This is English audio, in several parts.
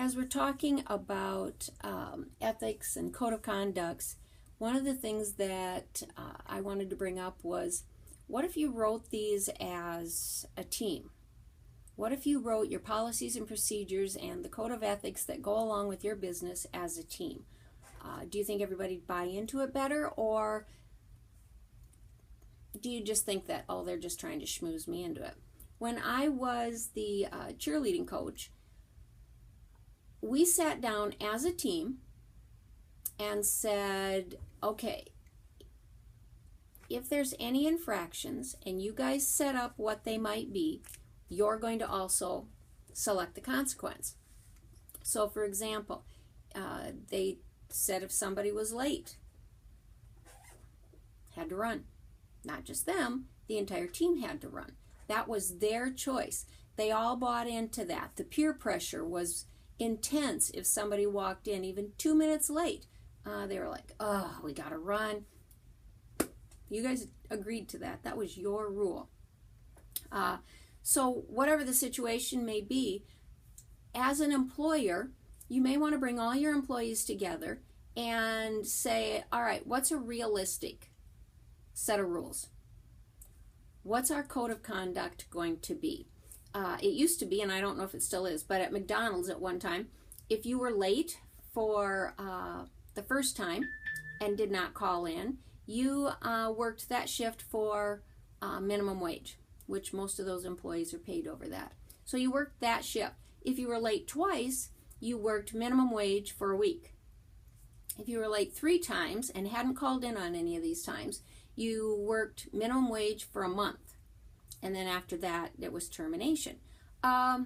As we're talking about ethics and code of conducts, one of the things that I wanted to bring up was, what if you wrote these as a team? What if you wrote your policies and procedures and the code of ethics that go along with your business as a team? Do you think everybody'd buy into it better, or do you just think that, oh, they're just trying to schmooze me into it? When I was the cheerleading coach, we sat down as a team and said, okay, if there's any infractions and you guys set up what they might be, you're going to also select the consequence. So for example, they said if somebody was late, had to run. Not just them, the entire team had to run. That was their choice. They all bought into that. The peer pressure was intense. If somebody walked in even 2 minutes late, they were like, oh, we gotta run. You guys agreed to that. That was your rule. So whatever the situation may be, as an employer, you may want to bring all your employees together and say, all right, what's a realistic set of rules? What's our code of conduct going to be? It used to be, and I don't know if it still is, but at McDonald's at one time, if you were late for the first time and did not call in, you worked that shift for minimum wage, which most of those employees are paid over that. So you worked that shift. If you were late twice, you worked minimum wage for a week. If you were late 3 times and hadn't called in on any of these times, you worked minimum wage for a month. And then after that, there was termination. That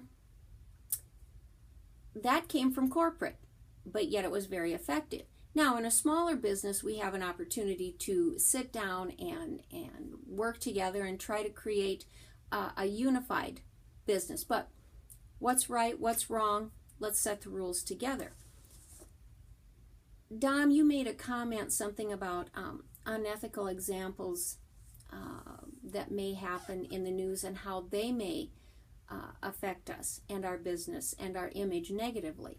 came from corporate, but yet it was very effective. Now, in a smaller business, we have an opportunity to sit down and work together and try to create a unified business. But what's right, what's wrong, let's set the rules together. Dom, you made a comment, something about unethical examples that may happen in the news and how they may affect us and our business and our image negatively.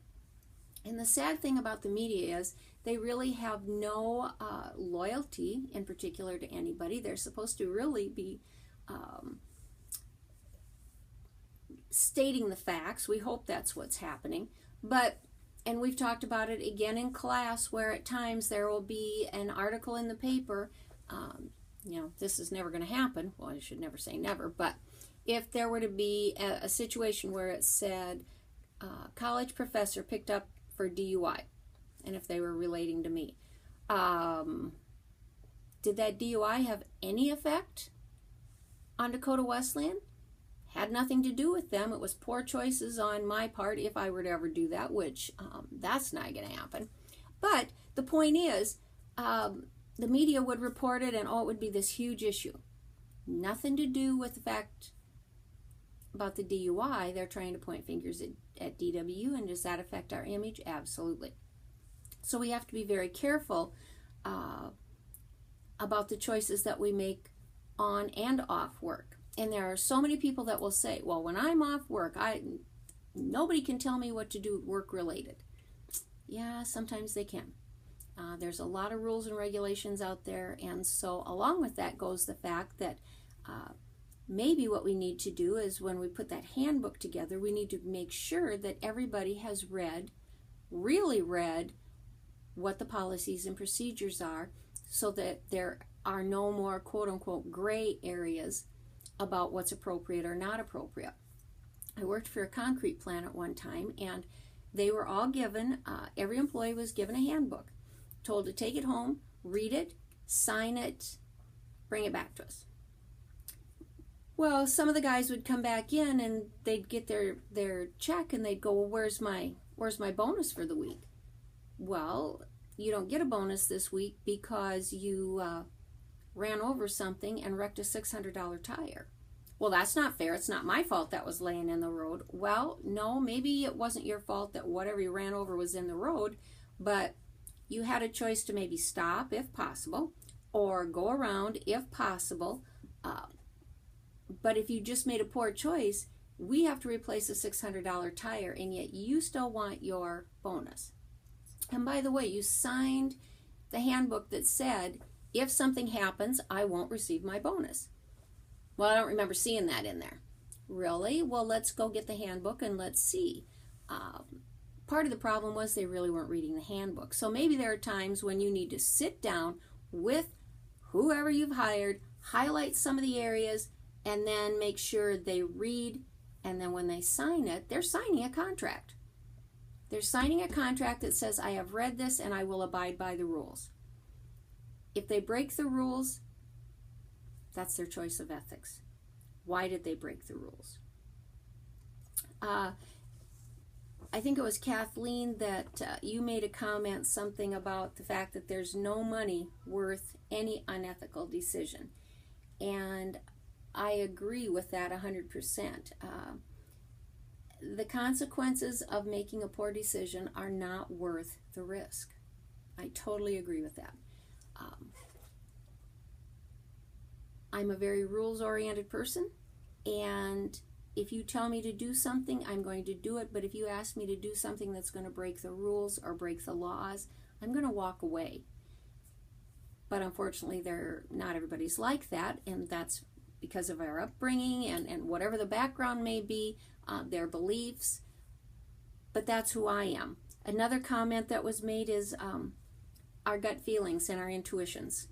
And the sad thing about the media is they really have no loyalty in particular to anybody. They're supposed to really be stating the facts. We hope that's what's happening. And we've talked about it again in class, where at times there will be an article in the paper. This is never going to happen. Well, I should never say never, but if there were to be a situation where it said college professor picked up for DUI, and if they were relating to me, did that DUI have any effect on Dakota Wesleyan? Had nothing to do with them. It was poor choices on my part if I were to ever do that, which that's not going to happen. But the point is, the media would report it, and it would be this huge issue. Nothing to do with the fact about the DUI. They're trying to point fingers at DW, and does that affect our image? Absolutely. So we have to be very careful about the choices that we make on and off work. And there are so many people that will say, well, when I'm off work, nobody can tell me what to do work related. Yeah, sometimes they can. There's a lot of rules and regulations out there, and so along with that goes the fact that maybe what we need to do is, when we put that handbook together, we need to make sure that everybody has really read what the policies and procedures are, so that there are no more quote-unquote gray areas about what's appropriate or not appropriate. I worked for a concrete plant at one time, and they were all given, every employee was given a handbook, told to take it home, read it, sign it, bring it back to us. Well, some of the guys would come back in and they'd get their check, and they'd go, well, where's my bonus for the week? Well, you don't get a bonus this week because you ran over something and wrecked a $600 tire. Well, that's not fair. It's not my fault that was laying in the road. Well, no, maybe it wasn't your fault that whatever you ran over was in the road, but you had a choice to maybe stop if possible, or go around if possible. But if you just made a poor choice, we have to replace a $600 tire, and yet you still want your bonus. And by the way, you signed the handbook that said, if something happens, I won't receive my bonus. Well, I don't remember seeing that in there. Really? Well, let's go get the handbook and let's see. Part of the problem was they really weren't reading the handbook. So maybe there are times when you need to sit down with whoever you've hired, highlight some of the areas, and then make sure they read, and then when they sign it, they're signing a contract. They're signing a contract that says, I have read this and I will abide by the rules. If they break the rules, that's their choice of ethics. Why did they break the rules? I think it was Kathleen that you made a comment, something about the fact that there's no money worth any unethical decision. And I agree with that 100%. The consequences of making a poor decision are not worth the risk. I totally agree with that. I'm a very rules-oriented person, and if you tell me to do something, I'm going to do it. But if you ask me to do something that's going to break the rules or break the laws, I'm going to walk away. But unfortunately, not everybody's like that, and that's because of our upbringing and whatever the background may be, their beliefs. But that's who I am. Another comment that was made is our gut feelings and our intuitions.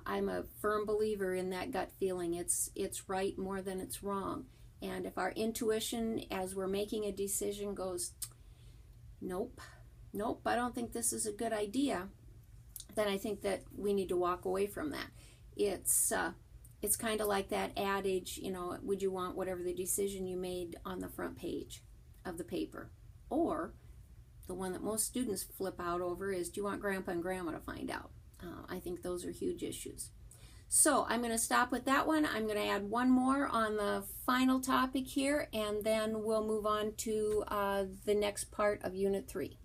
I'm a firm believer in that gut feeling. It's right more than it's wrong. And if our intuition, as we're making a decision, goes, nope, I don't think this is a good idea, then I think that we need to walk away from that. It's kind of like that adage, would you want whatever the decision you made on the front page of the paper? Or the one that most students flip out over is, do you want Grandpa and Grandma to find out? I think those are huge issues. So I'm going to stop with that one. I'm going to add one more on the final topic here, and then we'll move on to the next part of Unit 3.